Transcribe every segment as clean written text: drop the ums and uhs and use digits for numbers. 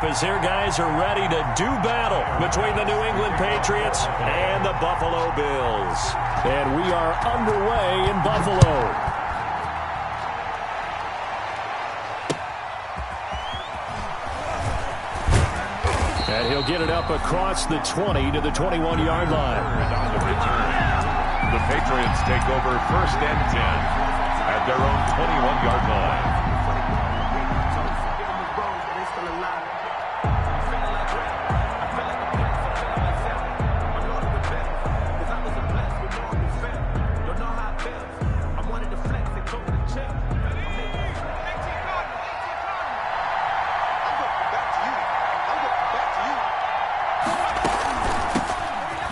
as their guys are ready to do battle between the New England Patriots and the Buffalo Bills. And we are underway in Buffalo. And he'll get it up across the 20 to the 21-yard line. The Patriots take over 1st and 10 at their own 21-yard line.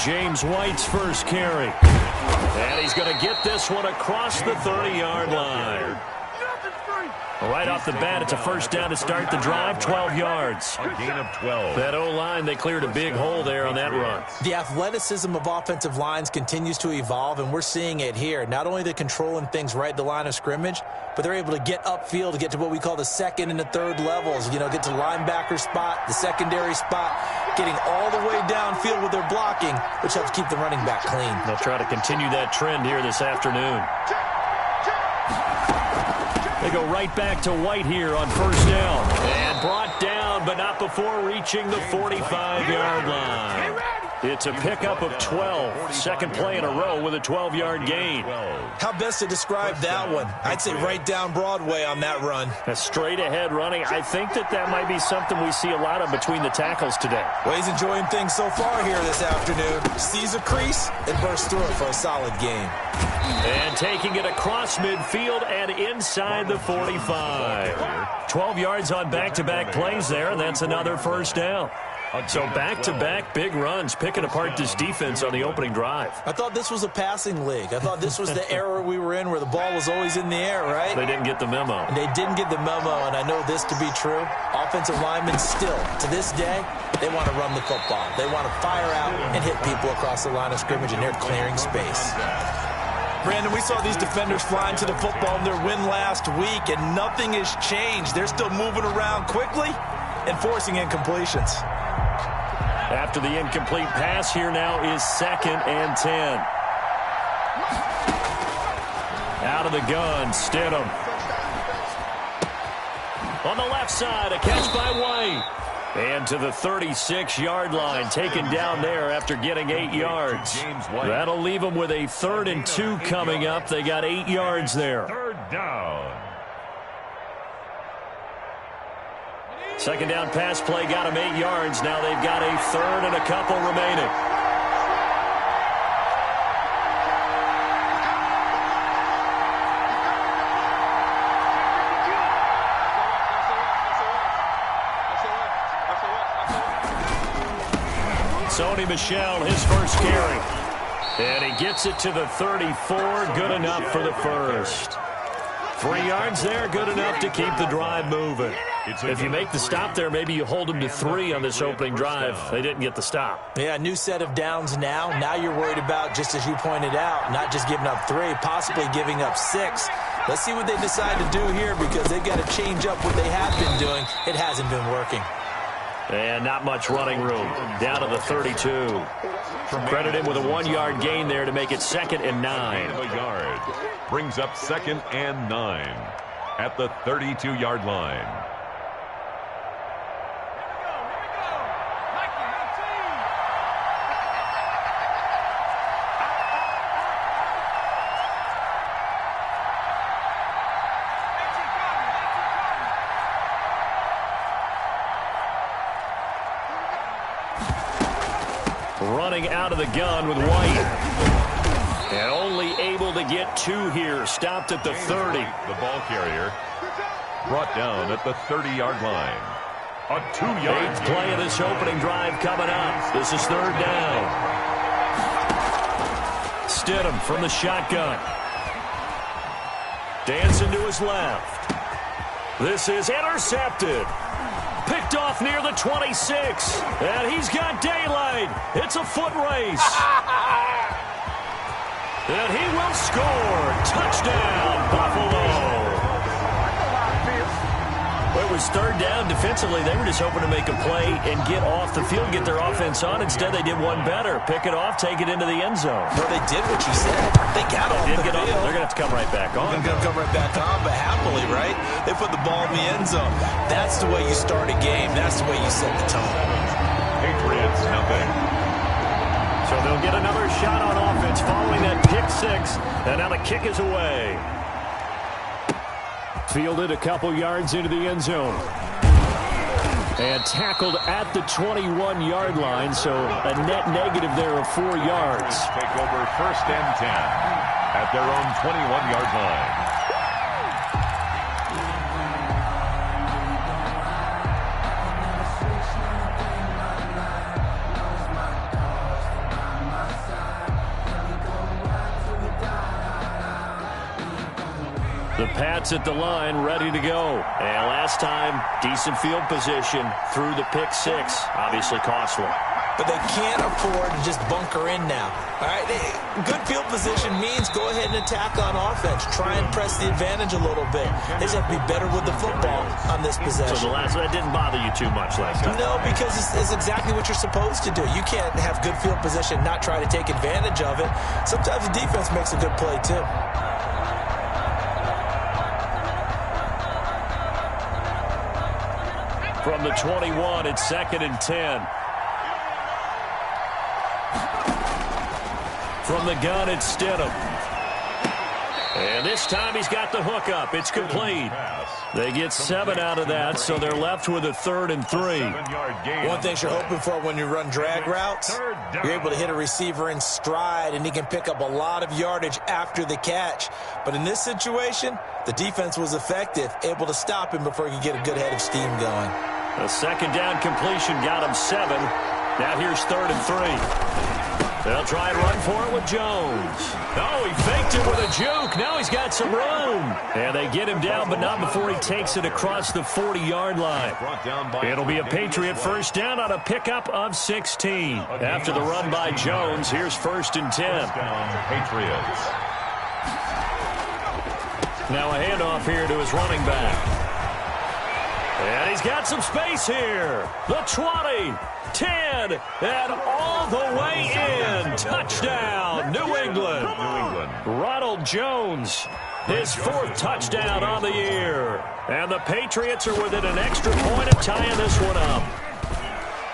James White's first carry. And he's going to get this one across the 30-yard line. Right off the bat, it's a first down to start the drive, 12 yards. A gain of 12. That O-line, they cleared a big hole there on that run. The athleticism of offensive lines continues to evolve, and we're seeing it here. Not only they're controlling things right at the line of scrimmage, but they're able to get upfield to get to what we call the second and the third levels. You know, get to the linebacker spot, the secondary spot, getting all the way downfield with their blocking, which helps keep the running back clean. They'll try to continue that trend here this afternoon. They go right back to White here on first down. And brought down, but not before reaching the 45-yard line. It's a pickup of 12. Second play in a row with a 12-yard gain. How best to describe that one? I'd say right down Broadway on that run. A straight-ahead running. I think that might be something we see a lot of between the tackles today. Well, he's enjoying things so far here this afternoon. Sees a crease and bursts through it for a solid game. And taking it across midfield and inside the 45. 12 yards on back-to-back plays there, and that's another first down. So back-to-back big runs, picking apart this defense on the opening drive. I thought this was a passing league. I thought this was the era we were in where the ball was always in the air, right? They didn't get the memo. And they didn't get the memo, and I know this to be true. Offensive linemen still, to this day, they want to run the football. They want to fire out and hit people across the line of scrimmage, and they're clearing space. Brandon, we saw these defenders flying to the football in their win last week, and nothing has changed. They're still moving around quickly and forcing incompletions. After the incomplete pass, here now is 2nd and 10. Out of the gun, Stidham. On the left side, a catch by White. And to the 36-yard line, taken down there after getting 8 yards. That'll leave them with a 3rd and 2 coming up. They got 8 yards there. 3rd down. Second down pass play got them 8 yards. Now they've got a 3rd and a couple remaining. Sony Michel, his first carry. And he gets it to the 34. Good enough for the first. 3 yards there, good enough to keep the drive moving. If you make the stop there, maybe you hold them to 3 on this opening drive. They didn't get the stop. Yeah, new set of downs now. Now you're worried about, just as you pointed out, not just giving up 3, possibly giving up 6. Let's see what they decide to do here, because they've got to change up what they have been doing. It hasn't been working. And not much running room. Down to the 32. Credit him with a 1-yard gain there to make it 2nd and 9. A yard. Brings up 2nd and 9 at the 32-yard line. Running out of the gun with White. And only able to get 2 here. Stopped at the 30. The ball carrier brought down at the 30-yard line. A 2-yard 8th play of this opening drive coming up. This is 3rd down. Stidham from the shotgun. Dancing to his left. This is intercepted. Picked off near the 26. And he's got daylight. It's a foot race. And he will score. Touchdown, Buffalo. Wait, it was third down, defensively, they were just hoping to make a play and get off the field, get their offense on. Instead, they did one better. Pick it off, take it into the end zone. Well, they did what you said. They got off the field. They're going to have to come right back on. They're going to come right back on, but happily, right? They put the ball in the end zone. That's the way you start a game. That's the way you set the tone. Patriots, nothing. So they'll get another shot on offense following that pick six, and now the kick is away. Fielded a couple yards into the end zone. And tackled at the 21-yard line, so a net negative there of 4 yards. Take over first and 10 at their own 21-yard line. The Pats at the line, ready to go. And last time, decent field position through the pick six. Obviously costly. But they can't afford to just bunker in now. All right, good field position means go ahead and attack on offense. Try and press the advantage a little bit. They just have to be better with the football on this possession. So that didn't bother you too much last time? No, because it's exactly what you're supposed to do. You can't have good field position, not try to take advantage of it. Sometimes the defense makes a good play, too. From the 21, it's 2nd and 10. From the gun, it's Stidham. And this time he's got the hook up. It's complete. They get 7 out of that, so they're left with a 3rd and 3. One thing you're hoping for when you run drag routes, you're able to hit a receiver in stride, and he can pick up a lot of yardage after the catch. But in this situation, the defense was effective, able to stop him before he could get a good head of steam going. A 2nd down completion got him 7. Now here's 3rd and 3. They'll try and run for it with Jones. Oh, he faked it with a juke. Now he's got some room. And they get him down, but not before he takes it across the 40-yard line. It'll be a Patriot first down on a pickup of 16. After the run by Jones, here's 1st and 10. Patriots. Now a handoff here to his running back. And he's got some space here. The 20, 10, and all the way in. Touchdown, New England. Ronald Jones, his 4th touchdown on the year. And the Patriots are within an extra point of tying this one up.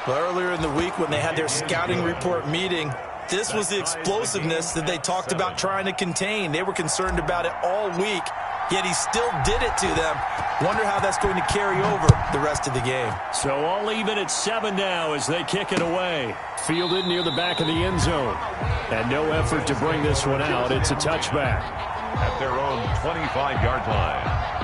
Well, earlier in the week when they had their scouting report meeting, this was the explosiveness that they talked about trying to contain. They were concerned about it all week, yet he still did it to them. Wonder how that's going to carry over the rest of the game. So all even at 7 now as they kick it away. Fielded near the back of the end zone. And no effort to bring this one out. It's a touchback. At their own 25-yard line.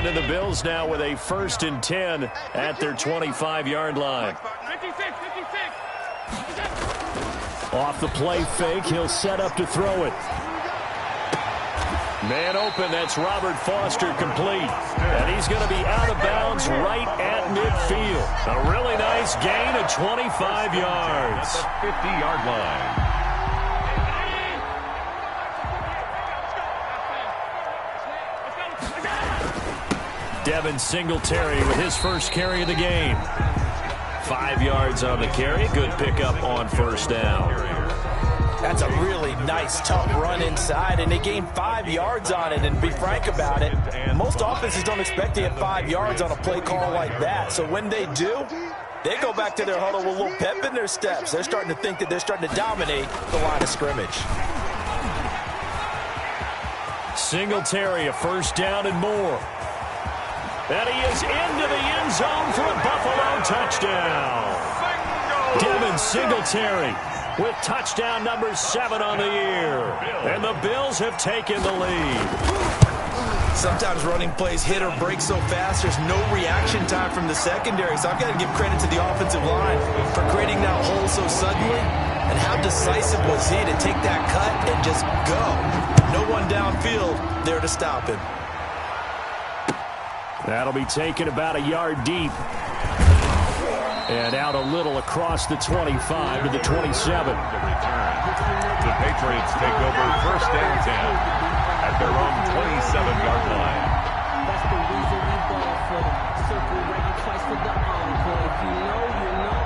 And the Bills now with a 1st and 10 at their 25-yard line. Off the play fake, he'll set up to throw it. Man open, that's Robert Foster complete. And he's going to be out of bounds right at midfield. A really nice gain of 25 yards. At the 50-yard line. Devin Singletary with his first carry of the game. 5 yards on the carry. Good pickup on 1st down. That's a really nice, tough run inside, and they gained 5 yards on it. And to be frank about it, most offenses don't expect to get 5 yards on a play call like that. So when they do, they go back to their huddle with a little pep in their steps. They're starting to think that they're starting to dominate the line of scrimmage. Singletary, a 1st down and more. And he is into the end zone for a Buffalo touchdown. Devin Singletary with touchdown number 7 on the year. And the Bills have taken the lead. Sometimes running plays hit or break so fast, there's no reaction time from the secondary. So I've got to give credit to the offensive line for creating that hole so suddenly. And how decisive was he to take that cut and just go? No one downfield there to stop him. That'll be taken about a yard deep. And out a little across the 25 to the 27. The Patriots take over first and 10 at their own 27-yard line. That's the reason we ball for them. Circle ready twice for the encore. If you know, you know.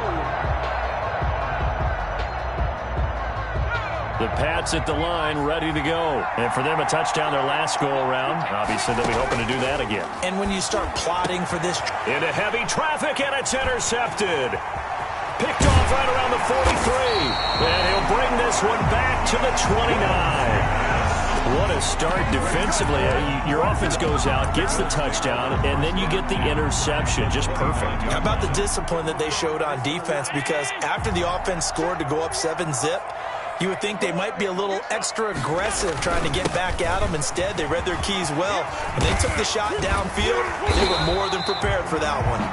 The Pats at the line, ready to go. And for them, a touchdown their last go-around. Obviously, they'll be hoping to do that again. And when you start plotting for this... Into heavy traffic, and it's intercepted. Picked off right around the 43. And he'll bring this one back to the 29. What a start defensively. Your offense goes out, gets the touchdown, and then you get the interception. Just perfect. How about the discipline that they showed on defense? Because after the offense scored to go up 7-zip, you would think they might be a little extra aggressive trying to get back at them. Instead, they read their keys well. When they took the shot downfield, they were more than prepared for that one.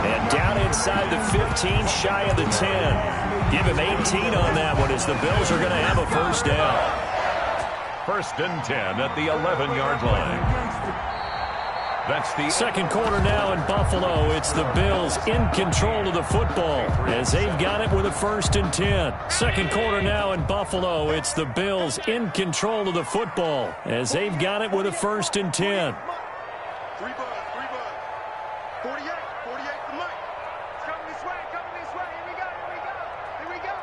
And down inside the 15, shy of the 10. Give him 18 on that one as the Bills are going to have a first down. First and 10 at the 11-yard line. That's the second quarter now in Buffalo. It's the Bills in control of the football as they've got it with a first and 10. Second quarter now in Buffalo. It's the Bills in control of the football as they've got it with a first and 10. 3 bud. 48 for Mike. Coming this way. Here we go.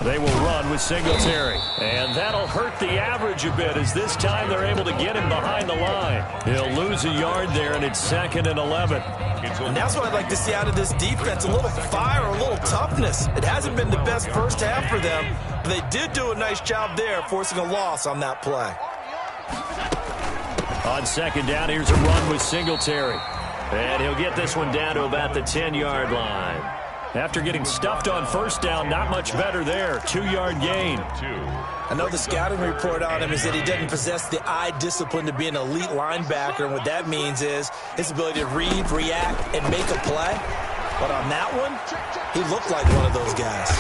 They will run with Singletary. And that'll hurt the average a bit as this time they're able to get him behind the line. He'll lose a yard there, and it's 2nd and 11. And that's what I'd like to see out of this defense, a little fire, a little toughness. It hasn't been the best first half for them, but they did do a nice job there, forcing a loss on that play. On second down, here's a run with Singletary. And he'll get this one down to about the 10-yard line. After getting stuffed on first down, not much better there. 2-yard gain. I know the scouting report on him is that he doesn't possess the eye discipline to be an elite linebacker. And what that means is his ability to read, react, and make a play. But on that one, he looked like one of those guys.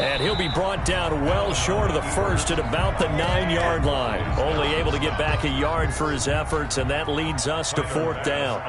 And he'll be brought down well short of the first at about the 9-yard line. Only able to get back a yard for his efforts, and that leads us to 4th down.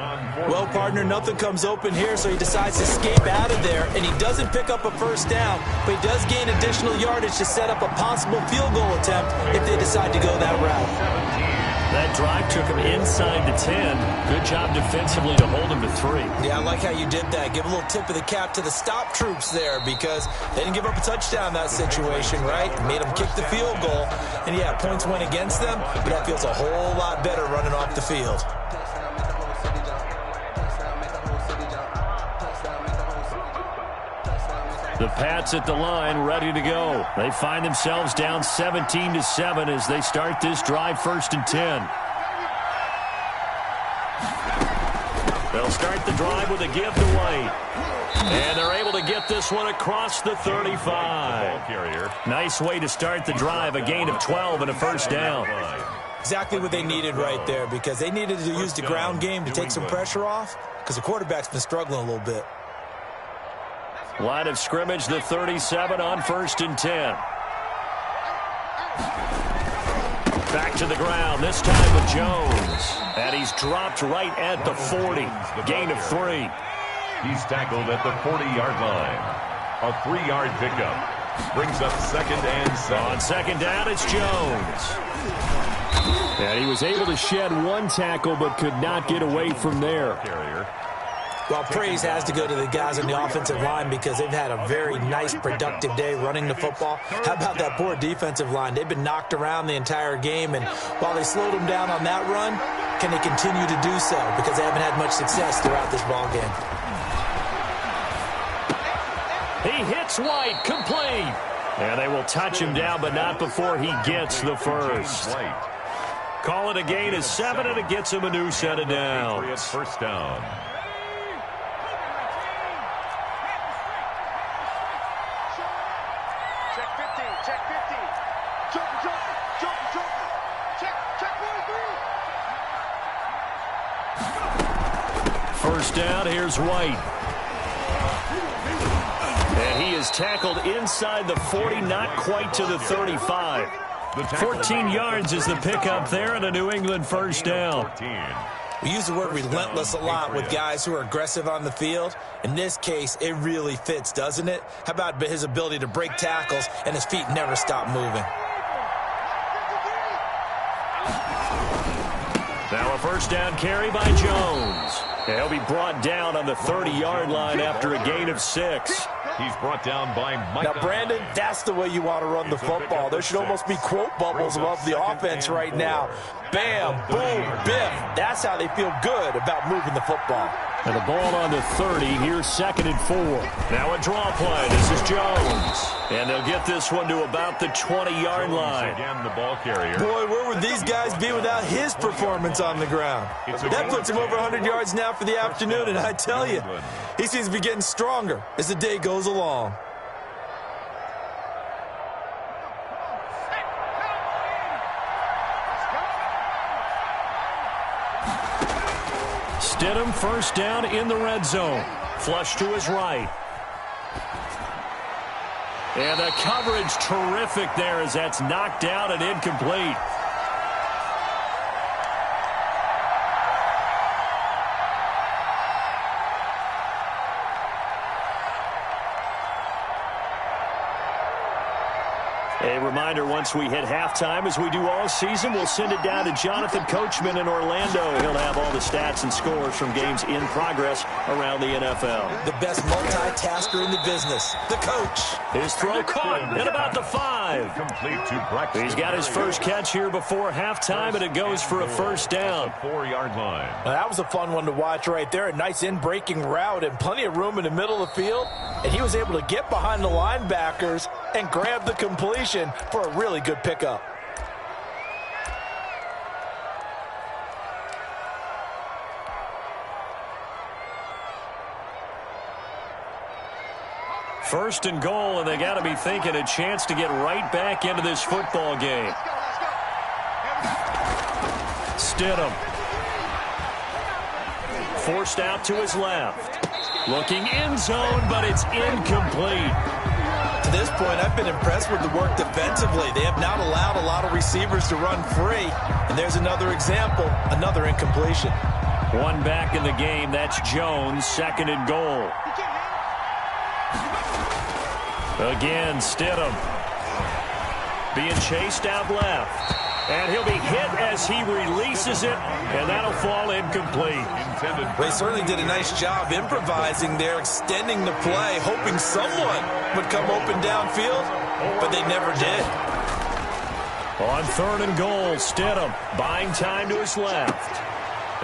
Well, partner, nothing comes open here, so he decides to escape out of there, and he doesn't pick up a first down, but he does gain additional yardage to set up a possible field goal attempt if they decide to go that route. That drive took him inside the 10. Good job defensively to hold him to 3. Yeah, I like how you did that. Give a little tip of the cap to the stop troops there because they didn't give up a touchdown in that situation, right? Made them kick the field goal. And, yeah, points went against them, but that feels a whole lot better running off the field. The Pats at the line, ready to go. They find themselves down 17-7 as they start this drive, 1st and 10. They'll start the drive with a give to White. And they're able to get this one across the 35. Nice way to start the drive, a gain of 12 and a first down. Exactly what they needed right there because they needed to use the ground game to take some pressure off because the quarterback's been struggling a little bit. Line of scrimmage, the 37 on 1st and 10. Back to the ground, this time with Jones. And he's dropped right at the 40. Gain of 3. He's tackled at the 40-yard line. A 3-yard pickup. Brings up 2nd and 7. On second down, it's Jones. And he was able to shed one tackle but could not get away from there. Well, praise has to go to the guys on the offensive line because they've had a very nice, productive day running the football. How about that poor defensive line? They've been knocked around the entire game, and while they slowed them down on that run, can they continue to do so? Because they haven't had much success throughout this ball game. He hits White, complete. And they will touch him down, but not before he gets the first. Call it a gain of 7, and it gets him a new set of downs. First down. First down, here's White. And he is tackled inside the 40, not quite to the 35. 14 yards is the pickup there and a New England first down. We use the word relentless a lot with guys who are aggressive on the field. In this case, it really fits, doesn't it? How about his ability to break tackles and his feet never stop moving? Now a first down carry by Jones. He'll be brought down on the 30-yard line after a gain of 6. He's brought down by Mike. Now, Brandon, that's the way you want to run the football. There should almost be quote bubbles above the offense right now. Bam, boom, biff. That's how they feel good about moving the football. And the ball on the 30. Here's 2nd and 4. Now a draw play. This is Jones. And they'll get this one to about the 20-yard line. Again, the ball carrier. Boy, where would these guys be without his performance on the ground? That puts him over 100 yards now for the afternoon, and I tell you, he seems to be getting stronger as the day goes along. Stidham first down in the red zone. Flush to his right. And the coverage terrific there as that's knocked out and incomplete. A reminder, once we hit halftime, as we do all season, we'll send it down to Jonathan Coachman in Orlando. He'll have all the stats and scores from games in progress around the NFL. The best multitasker in the business, the coach. His throw caught at about the 5. Complete to Braxton. He's got his first catch here before halftime, and it goes for a first down. 4-yard line. Now, that was a fun one to watch right there. A nice in-breaking route and plenty of room in the middle of the field. And he was able to get behind the linebackers and grab the completion for a really good pickup. First and goal, and they got to be thinking a chance to get right back into this football game. Stidham. Forced out to his left. Looking end zone, but it's incomplete. To this point, I've been impressed with the work defensively. They have not allowed a lot of receivers to run free. And there's another example, another incompletion. One back in the game, that's Jones, 2nd and goal. Again, Stidham. Being chased out left. And he'll be hit as he releases it, and that'll fall incomplete. They certainly did a nice job improvising there, extending the play, hoping someone would come open downfield, but they never did. On 3rd and goal, Stidham buying time to his left.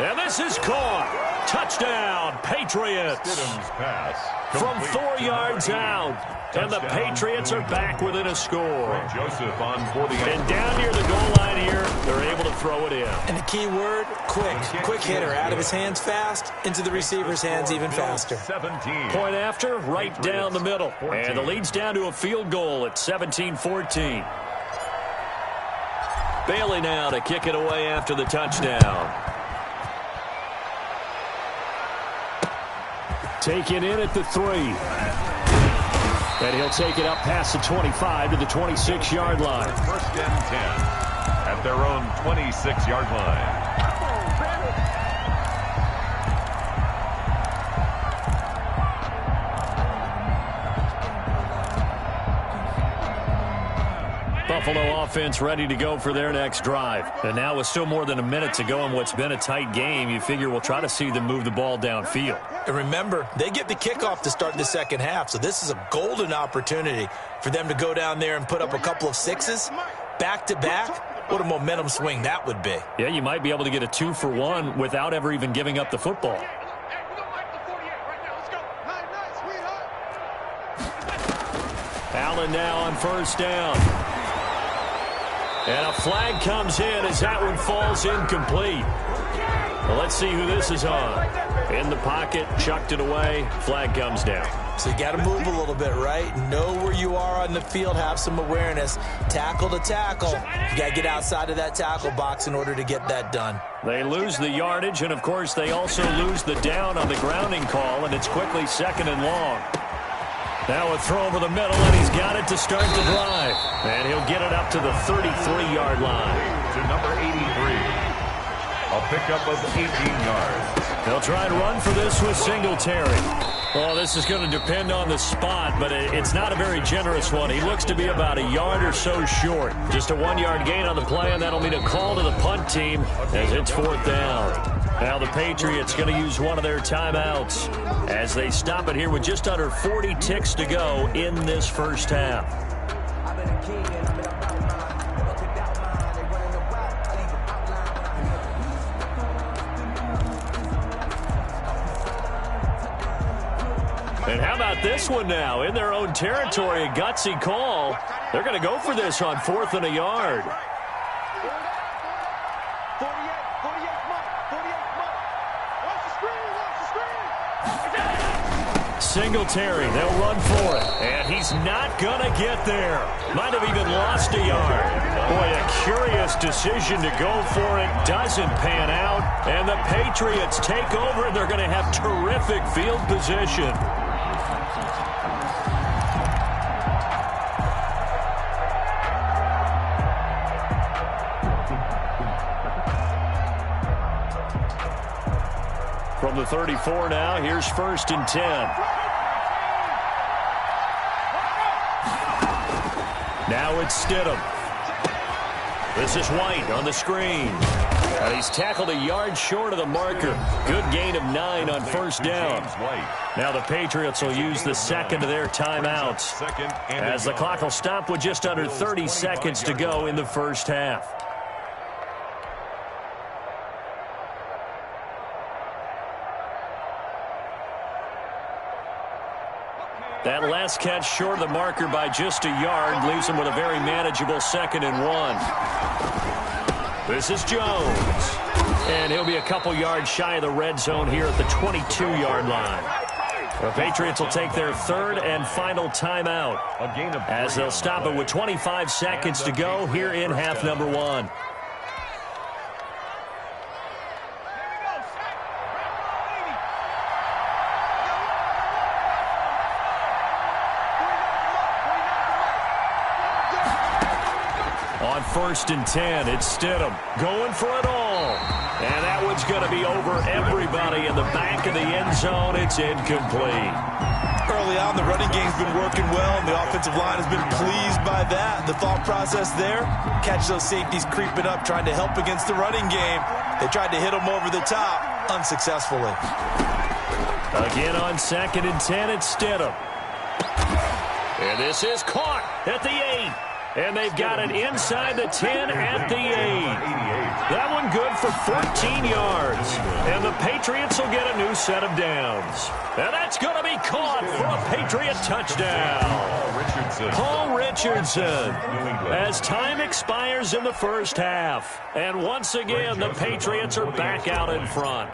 And this is caught. Touchdown, Patriots. Stidham's pass. From 4 yards out. And the Patriots are back within a score. Joseph on 40. And down near the goal line here, they're able to throw it in. And the key word, quick. Quick hitter, out of his hands fast, into the receiver's hands even faster. 17. Point after, right down the middle. And the lead's down to a field goal at 17-14. Bailey now to kick it away after the touchdown. Taken in at the 3. And he'll take it up past the 25 to the 26-yard line. 1st and 10 at their own 26-yard line. Buffalo offense ready to go for their next drive. And now with still more than a minute to go in what's been a tight game, you figure we'll try to see them move the ball downfield. And remember, they get the kickoff to start the second half, so this is a golden opportunity for them to go down there and put up a couple of 6s back-to-back. What a momentum swing that would be. Yeah, you might be able to get a 2-for-1 without ever even giving up the football. Allen now on 1st down. And a flag comes in as that one falls incomplete. Well, let's see who this is on. In the pocket, chucked it away, flag comes down. So you got to move a little bit, right? Know where you are on the field, have some awareness. Tackle to tackle. You got to get outside of that tackle box in order to get that done. They lose the yardage, and of course they also lose the down on the grounding call, and it's quickly 2nd and long. Now a throw over the middle, and he's got it to start the drive. And he'll get it up to the 33-yard line. To number 83. A pickup of 18 yards. They'll try and run for this with Singletary. Well, this is going to depend on the spot, but it's not a very generous one. He looks to be about a yard or so short. Just a 1-yard gain on the play, and that'll mean a call to the punt team as it's 4th down. Now the Patriots going to use one of their timeouts as they stop it here with just under 40 ticks to go in this first half. And how about this one now? In their own territory, a gutsy call. They're going to go for this on 4th and a yard. Singletary, they'll run for it. And he's not going to get there. Might have even lost a yard. Boy, a curious decision to go for it. Doesn't pan out. And the Patriots take over, and they're going to have terrific field position. From the 34 now, here's 1st and 10. Now it's Stidham. This is White on the screen. And he's tackled a yard short of the marker. Good gain of 9 on 1st down. Now the Patriots will use the second of their timeouts as the clock will stop with just under 30 seconds to go in the first half. That last catch short of the marker by just a yard leaves him with a very manageable 2nd and 1. This is Jones. And he'll be a couple yards shy of the red zone here at the 22-yard line. The Patriots will take their 3rd and final timeout as they'll stop it with 25 seconds to go here in half number 1. On 1st and 10, it's Stidham going for it all. And that one's going to be over everybody in the back of the end zone. It's incomplete. Early on, the running game's been working well, and the offensive line has been pleased by that. The thought process there, catch those safeties creeping up, trying to help against the running game. They tried to hit them over the top, unsuccessfully. Again on 2nd and 10, it's Stidham. And this is caught at the 8. And they've got it inside the 10 at the 8. That one good for 14 yards. And the Patriots will get a new set of downs. And that's going to be caught for a Patriot touchdown. Paul Richardson. As time expires in the first half. And once again, the Patriots are back out in front.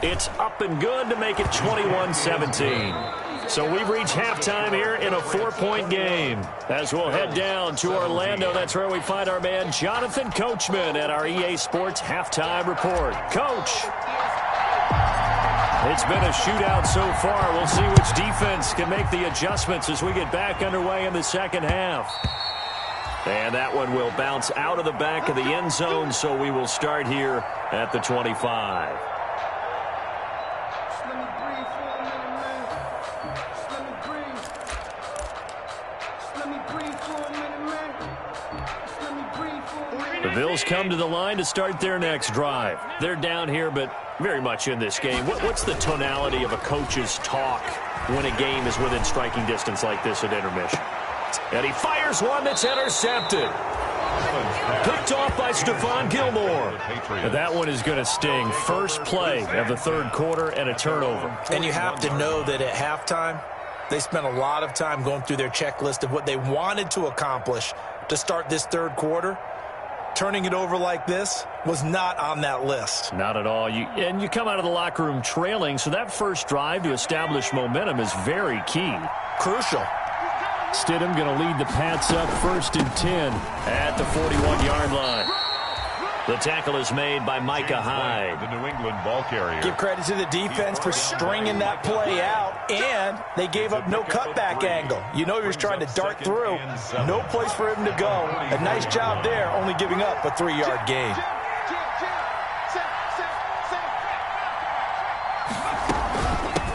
It's up and good to make it 21-17. So we've reached halftime here in a 4-point game. As we'll head down to Orlando, that's where we find our man Jonathan Coachman at our EA Sports Halftime Report. Coach, it's been a shootout so far. We'll see which defense can make the adjustments as we get back underway in the second half. And that one will bounce out of the back of the end zone, so we will start here at the 25. The Bills come to the line to start their next drive. They're down here, but very much in this game. What's the tonality of a coach's talk when a game is within striking distance like this at intermission? And he fires one that's intercepted. Picked off by Stephon Gilmore. But that one is going to sting. First play of the 3rd quarter and a turnover. And you have to know that at halftime, they spent a lot of time going through their checklist of what they wanted to accomplish to start this 3rd quarter. Turning it over like this was not on that list. Not at all. And you come out of the locker room trailing, so that first drive to establish momentum is very key. Crucial. Stidham going to lead the Pats up 1st and 10 at the 41-yard line. The tackle is made by Micah Hyde. The New England ball carrier. Give credit to the defense for stringing that play out, and they gave up no cutback angle. You know he was trying to dart through. No place for him to go. A nice job there, only giving up a 3-yard gain.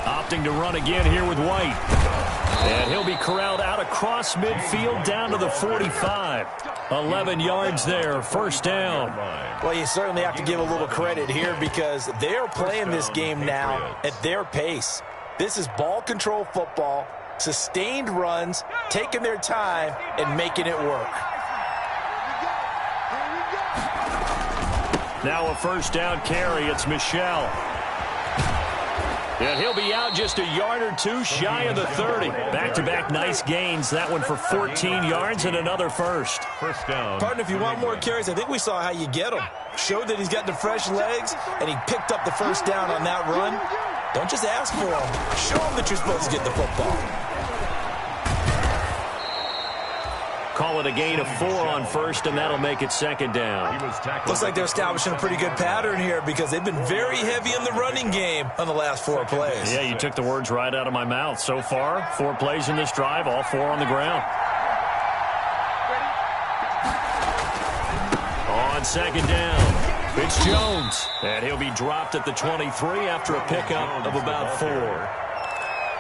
Opting to run again here with White. And he'll be corralled out across midfield down to the 45. 11 yards there, first down. Well, you certainly have to give a little credit here because they're playing this game now at their pace. This is ball control football, sustained runs, taking their time, and making it work. Now a first down carry. It's Michel. And he'll be out just a yard or two shy of the 30. Back-to-back nice gains. That one for 14 yards and another first. First down. Partner, if you want more carries, I think we saw how you get him. Showed that he's got the fresh legs, and he picked up the first down on that run. Don't just ask for him. Show him that you're supposed to get the football. Call it a gain of 4 on first, and that'll make it second down. Looks like they're establishing a pretty good pattern here because they've been very heavy in the running game on the last 4 plays. Yeah, you took the words right out of my mouth. So far, 4 plays in this drive, all 4 on the ground. On second down, it's Jones. And he'll be dropped at the 23 after a pickup of about 4.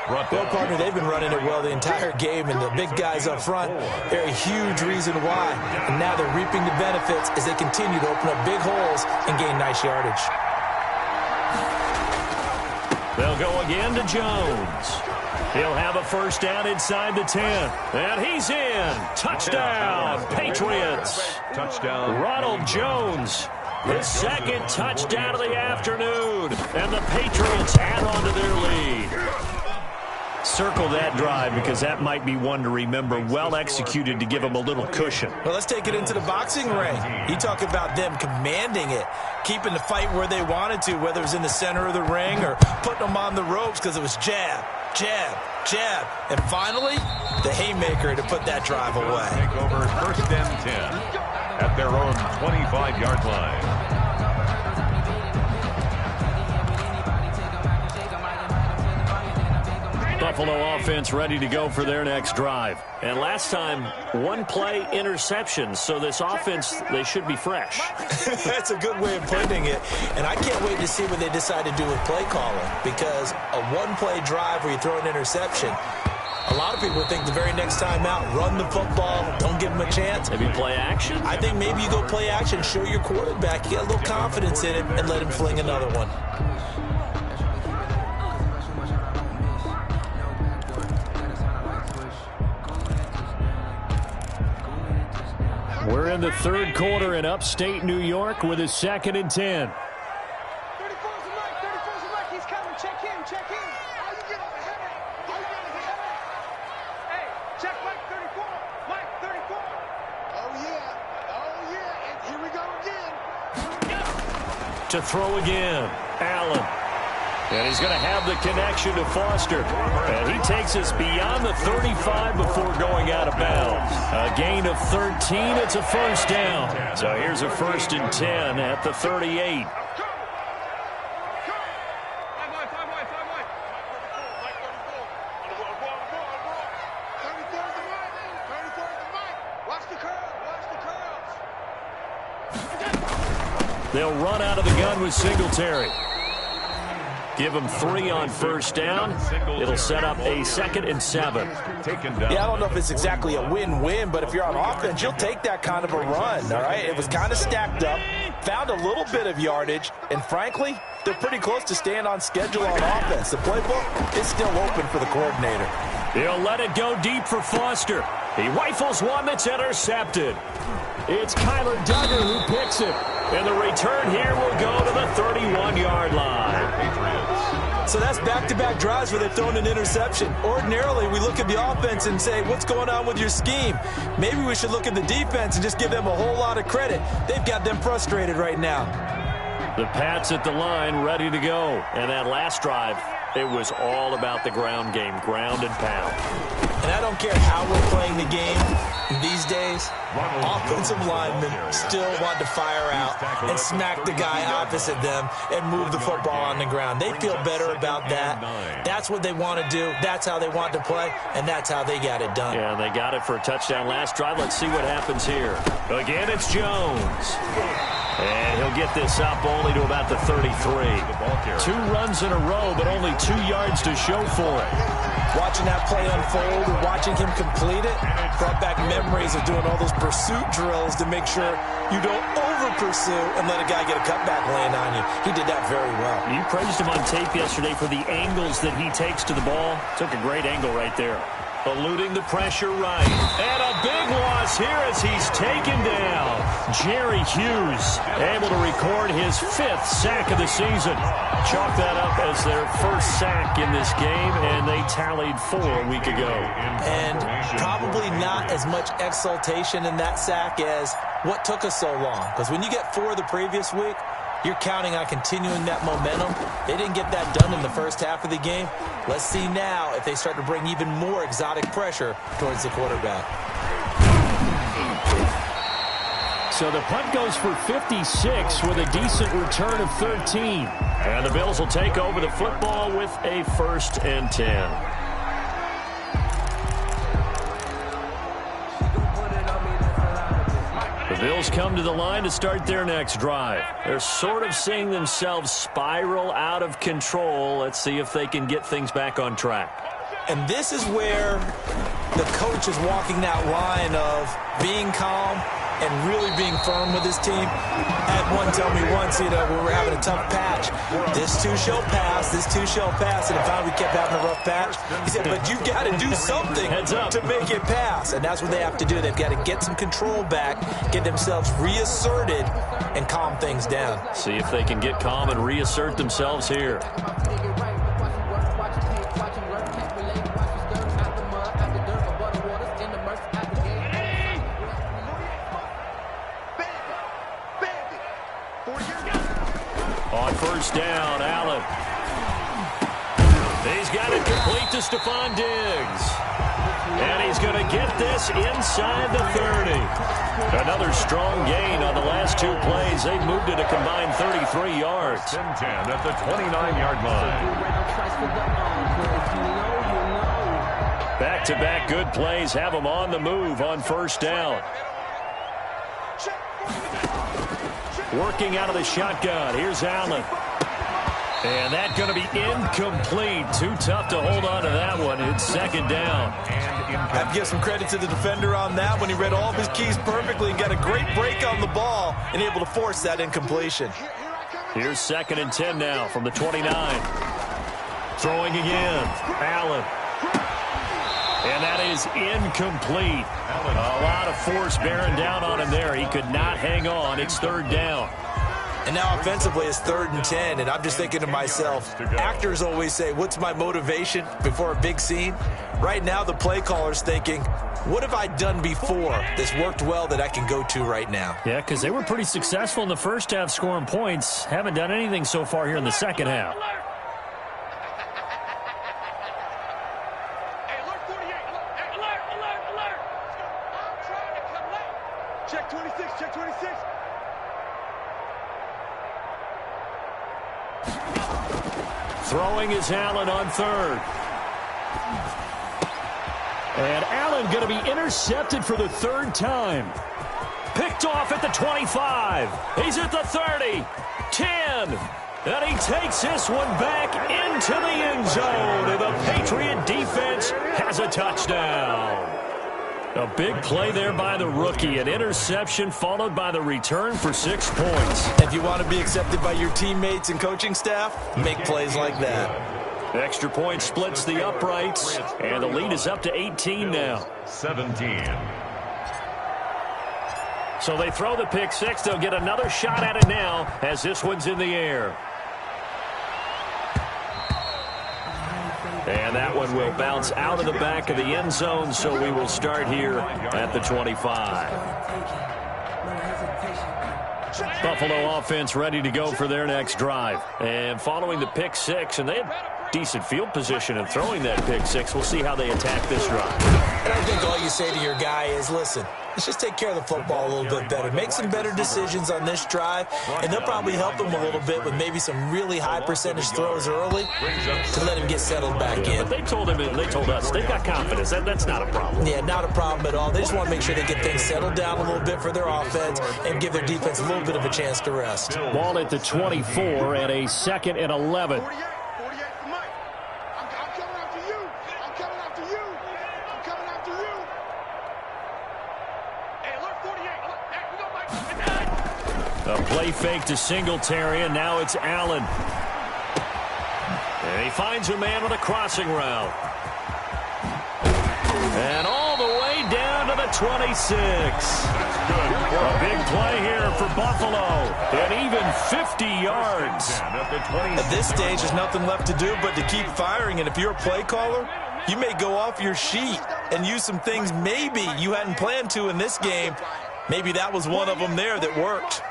Well, partner, they've been running it well the entire game, and the big guys up front, they're a huge reason why. And now they're reaping the benefits as they continue to open up big holes and gain nice yardage. They'll go again to Jones. He'll have a first down inside the 10. And he's in. Touchdown, Patriots. Touchdown. Ronald Jones. His second touchdown of the afternoon. And the Patriots add on to their lead. Circle that drive because that might be one to remember. Well executed to give them a little cushion. Well, let's take it into the boxing ring. You talk about them commanding it, keeping the fight where they wanted to, whether it was in the center of the ring or putting them on the ropes because it was jab, jab, jab. And finally, the haymaker to put that drive away. Take over first and 10 at their own 25-yard line. Buffalo offense ready to go for their next drive. And last time, 1 play interception. So this offense, they should be fresh. That's a good way of putting it. And I can't wait to see what they decide to do with play calling. Because a 1-play drive where you throw an interception, a lot of people think the very next time out, run the football, don't give them a chance. Maybe play action? I think maybe you go play action, show your quarterback, you got a little confidence in him, and let him fling another one. We're in the third quarter in upstate New York with a 2nd and 10. 34's a Mike. 34's a Mike. He's coming. Check in. Check in. How you get over here? How you get over here? Hey, check Mike 34. Mike 34. Oh, yeah. Oh, yeah. And here we go again. To throw again, Allen. And he's going to have the connection to Foster. And he takes us beyond the 35 before going out of bounds. A gain of 13. It's a first down. So here's a 1st and 10 at the 38. They'll run out of the gun with Singletary. Give them 3 on first down. It'll set up a 2nd and 7. Yeah, I don't know if it's exactly a win-win, but if you're on offense, you'll take that kind of a run, all right? It was kind of stacked up, found a little bit of yardage, and frankly, they're pretty close to staying on schedule on offense. The playbook is still open for the coordinator. He'll let it go deep for Foster. He rifles one that's intercepted. It's Kyler Duggar who picks it. And the return here will go to the 31-yard line. So that's back-to-back drives where they've thrown an interception. Ordinarily, we look at the offense and say, what's going on with your scheme? Maybe we should look at the defense and just give them a whole lot of credit. They've got them frustrated right now. The Pats at the line ready to go. And that last drive, It was all about the ground game, ground and pound. And I don't care how we're playing the game these days, offensive linemen still want to fire out and smack the guy opposite them and move the football on the ground. They feel better about that. That's what they want to do. That's how they want to play, and that's how they got it done. Yeah, and they got it for a touchdown last drive. Let's see what happens here. Again, it's Jones. And he'll get this up only to about the 33. 2 runs in a row, but only 2 yards to show for it. Watching that play unfold and watching him complete it brought back memories of doing all those pursuit drills to make sure you don't over-pursue and let a guy get a cutback land on you. He did that very well. You praised him on tape yesterday for the angles that he takes to the ball. Took a great angle right there. Eluding the pressure right. And a big loss here as he's taken down. Jerry Hughes able to record his 5th sack of the season. Chalk that up as their first sack in this game, and they tallied 4 a week ago. And probably not as much exultation in that sack as what took us so long. Because when you get 4 the previous week, you're counting on continuing that momentum. They didn't get that done in the first half of the game. Let's see now if they start to bring even more exotic pressure towards the quarterback. So the punt goes for 56 with a decent return of 13. And the Bills will take over the football with a 1st and 10. The Bills come to the line to start their next drive. They're sort of seeing themselves spiral out of control. Let's see if they can get things back on track. And this is where the coach is walking that line of being calm and really being firm with his team. I had one tell me once, when we were having a tough patch, this too shall pass, this too shall pass, and if we kept having a rough patch, he said, but you've got to do something to make it pass, and that's what they have to do. They've got to get some control back, get themselves reasserted, and calm things down. See if they can get calm and reassert themselves here. On first down, Allen. He's got it complete to Stephon Diggs. And he's going to get this inside the 30. Another strong gain on the last 2 plays. They've moved it a combined 33 yards. 10 at the 29-yard line. Back-to-back good plays have them on the move on first down. Working out of the shotgun. Here's Allen. And that's going to be incomplete. Too tough to hold on to that one. It's 2nd down. I have to give some credit to the defender on that when he read all of his keys perfectly and got a great break on the ball and able to force that incompletion. Here's 2nd and 10 now from the 29. Throwing again. Allen. And that is incomplete. A lot of force bearing down on him there. He could not hang on. It's 3rd down. And now offensively it's 3rd and 10, and I'm just thinking to myself, actors always say, what's my motivation before a big scene? Right now the play caller's thinking, what have I done before that's worked well that I can go to right now? Yeah, because they were pretty successful in the first half scoring points. Haven't done anything so far here in the second half. Check 26, check 26. Throwing is Allen on 3rd. And Allen going to be intercepted for the 3rd time. Picked off at the 25. He's at the 30. 10. And he takes this one back into the end zone. And the Patriot defense has a touchdown. A big play there by the rookie. An interception followed by the return for 6 points. If you want to be accepted by your teammates and coaching staff, make plays like that. Extra point splits the uprights. And the lead is up to 18 now. 17. So they throw the pick 6. They'll get another shot at it now as this one's in the air. And that one will bounce out of the back of the end zone, so we will start here at the 25. Buffalo offense ready to go for their next drive. And following the pick 6, and they had decent field position and throwing that pick six. We'll see how they attack this drive. And I think all you say to your guy is, listen, let's just take care of the football a little bit better. Make some better decisions on this drive, and they'll probably help him a little bit with maybe some really high percentage throws early to let him get settled back in. But they told us they've got confidence. That's not a problem. Yeah, not a problem at all. They just want to make sure they get things settled down a little bit for their offense and give their defense a little bit of a chance to rest. Ball at the 24 and a 2nd and 11. 48 for Mike. I'm coming after you. I'm coming after you. I'm coming after you. Hey, alert 48. Hey, we go, Mike. A play fake to Singletary, and now it's Allen. And he finds a man with a crossing route. And all the way down to the 26. A big play here for Buffalo. And even 50 yards. At this stage, there's nothing left to do but to keep firing. And if you're a play caller, you may go off your sheet and use some things maybe you hadn't planned to in this game. Maybe that was one of them there that worked.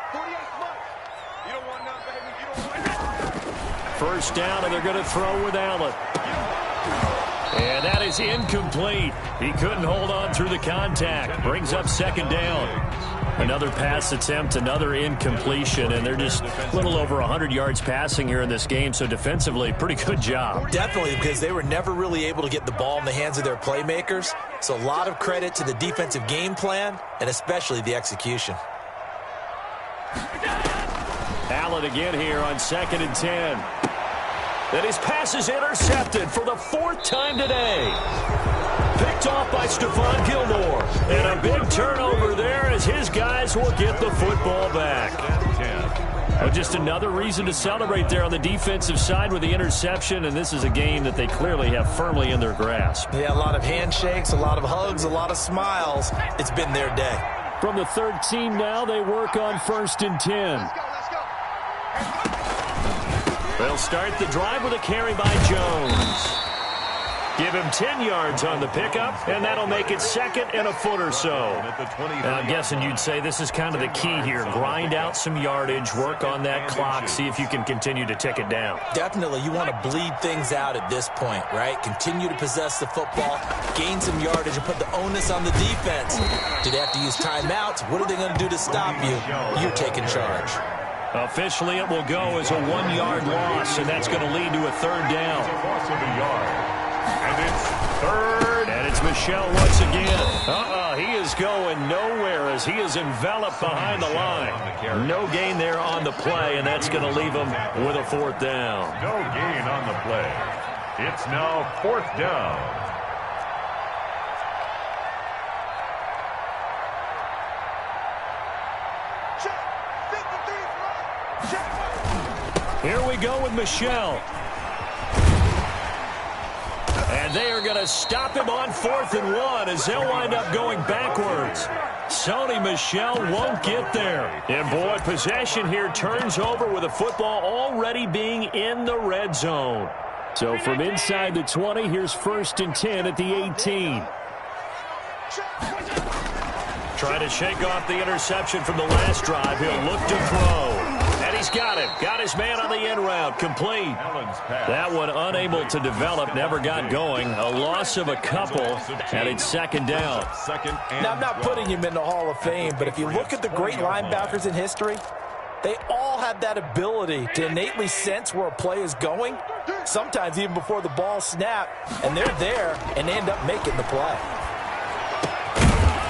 First down, and they're going to throw with Allen. And that is incomplete. He couldn't hold on through the contact. Brings up 2nd down. Another pass attempt, another incompletion, and they're just a little over 100 yards passing here in this game, so defensively, pretty good job. Definitely, because they were never really able to get the ball in the hands of their playmakers, so a lot of credit to the defensive game plan and especially the execution. Allen again here on 2nd and 10. And his pass is intercepted for the 4th time today. Picked off by Stephon Gilmore. And a big turnover there as his guys will get the football back. Oh, just another reason to celebrate there on the defensive side with the interception, and this is a game that they clearly have firmly in their grasp. Yeah, a lot of handshakes, a lot of hugs, a lot of smiles. It's been their day. From the 13 now, they work on 1st and 10. They'll start the drive with a carry by Jones. Give him 10 yards on the pickup, and that'll make it 2nd and a foot or so. And I'm guessing you'd say this is kind of the key here. Grind out some yardage, work on that clock, see if you can continue to tick it down. Definitely, you want to bleed things out at this point, right? Continue to possess the football, gain some yardage, and put the onus on the defense. Do they have to use timeouts? What are they going to do to stop you? You're taking charge. Officially, it will go as a 1-yard loss, and that's going to lead to a 3rd down. And it's 3rd. And it's Michel once again. He is going nowhere as he is enveloped behind the line. No gain there on the play, and that's going to leave him with a 4th down. No gain on the play. It's now 4th down. Here we go with Michel. And they are going to stop him on 4th and 1 as they'll wind up going backwards. Sony Michel won't get there. And boy, possession here turns over with the football already being in the red zone. So from inside the 20, here's 1st and 10 at the 18. Trying to shake off the interception from the last drive. He'll look to throw. And he's got him. Got his man on the end route. Complete. That one unable to develop. Never got going. A loss of a couple. And it's 2nd down. Now, I'm not putting him in the Hall of Fame, but if you look at the great linebackers in history, they all have that ability to innately sense where a play is going, sometimes even before the ball snapped, and they're there and they end up making the play.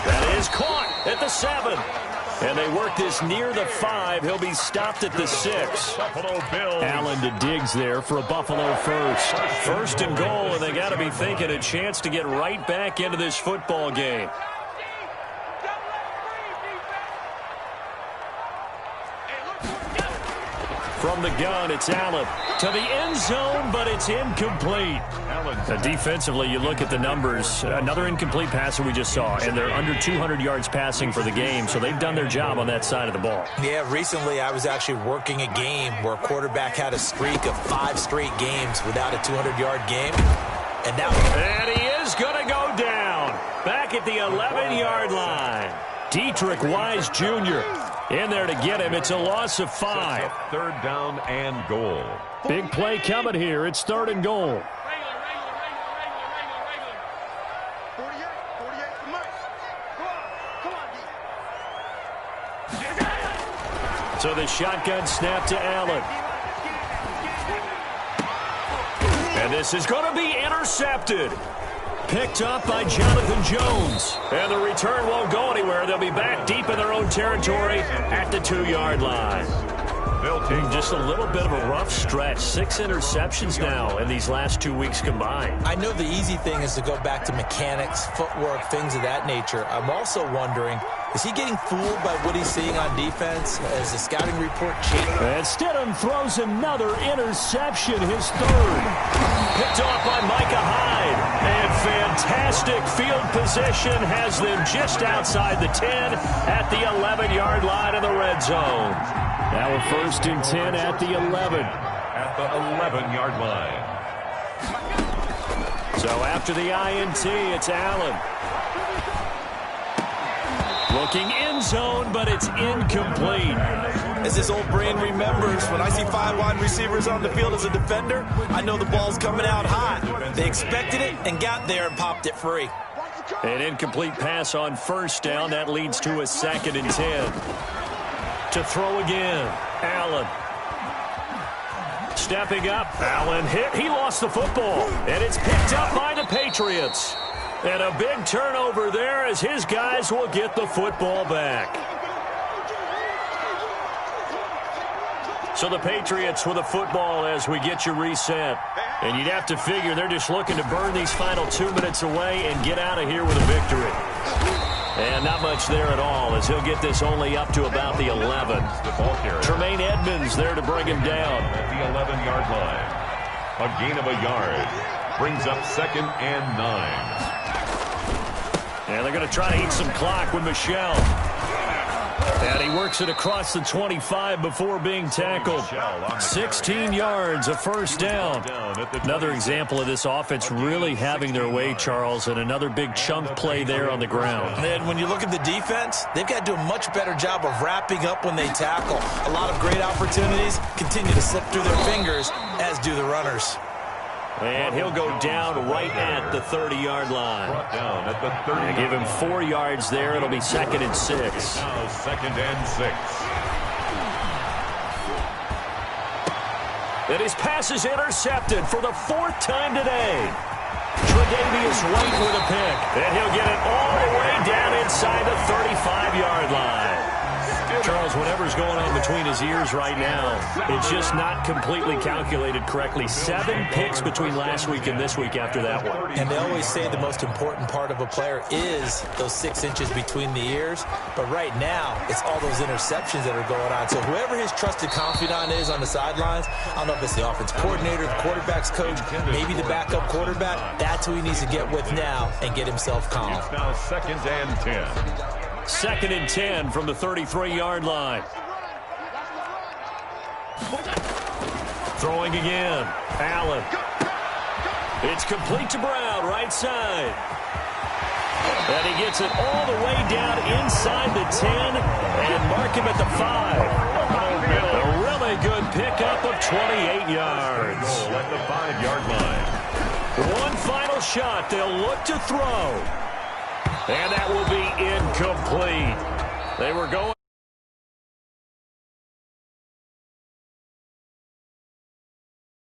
That is caught at the 7. And they work this near the 5. He'll be stopped at the 6. Allen to Diggs there for a Buffalo first. 1st and goal, and they got to be thinking a chance to get right back into this football game. From the gun, it's Allen to the end zone, but it's incomplete. Defensively, you look at the numbers. Another incomplete pass that we just saw, and they're under 200 yards passing for the game, so they've done their job on that side of the ball. Yeah, recently I was actually working a game where a quarterback had a streak of 5 straight games without a 200-yard game. And he is going to go down back at the 11-yard line. Dietrich Wise Jr. In there to get him. It's a loss of 5. Third down and goal. Big play coming here. It's 3rd and goal. 48 for Mike. Come on, D. So the shotgun snap to Allen. And this is going to be intercepted. Picked up by Jonathan Jones. And the return won't go anywhere. They'll be back deep in their own territory at the 2-yard line. Just a little bit of a rough stretch. 6 interceptions now in these last 2 weeks combined. I know the easy thing is to go back to mechanics, footwork, things of that nature. I'm also wondering, is he getting fooled by what he's seeing on defense? As the scouting report changes? And Stidham throws another interception, his 3rd. Picked off by Micah Hyde. And fantastic field position has them just outside the 10 at the 11-yard line of the red zone. Now a 1st and 10 at the 11. At the 11-yard line. So after the INT, it's Allen. Looking end zone, but it's incomplete. As his old brain remembers, when I see 5 wide receivers on the field as a defender, I know the ball's coming out high. They expected it and got there and popped it free. An incomplete pass on 1st down. That leads to a 2nd and 10. To throw again, Allen. Stepping up, Allen hit. He lost the football, and it's picked up by the Patriots. And a big turnover there as his guys will get the football back. So the Patriots with a football as we get you reset. And you'd have to figure they're just looking to burn these final 2 minutes away and get out of here with a victory. And not much there at all as he'll get this only up to about the 11. Tremaine Edmonds there to bring him down. At the 11-yard line. A gain of a yard. Brings up 2nd and 9. And they're going to try to eat some clock with Michel. And he works it across the 25 before being tackled. 16 yards, a 1st down. Another example of this offense really having their way, Charles, and another big chunk play there on the ground. And when you look at the defense, they've got to do a much better job of wrapping up when they tackle. A lot of great opportunities continue to slip through their fingers, as do the runners. And he'll go down right at the 30-yard line. Brought down at the 30. They give him 4 yards there. It'll be 2nd and 6. Now 2nd and 6. And his pass is intercepted for the 4th time today. Tre'Davious White with a pick. And he'll get it all the way down inside the 35-yard line. Charles, whatever's going on between his ears right now, it's just not completely calculated correctly. 7 picks between last week and this week after that one. And they always say the most important part of a player is those 6 inches between the ears. But right now, it's all those interceptions that are going on. So whoever his trusted confidant is on the sidelines, I don't know if it's the offense coordinator, the quarterback's coach, maybe the backup quarterback, that's who he needs to get with now and get himself calm. It's now 2nd and 10. 2nd and 10 from the 33-yard line. Throwing again. Allen. It's complete to Brown, right side. And he gets it all the way down inside the 10 and mark him at the 5. A really good pickup of 28 yards. At the 5-yard line. One final shot. They'll look to throw. And that will be incomplete. They were going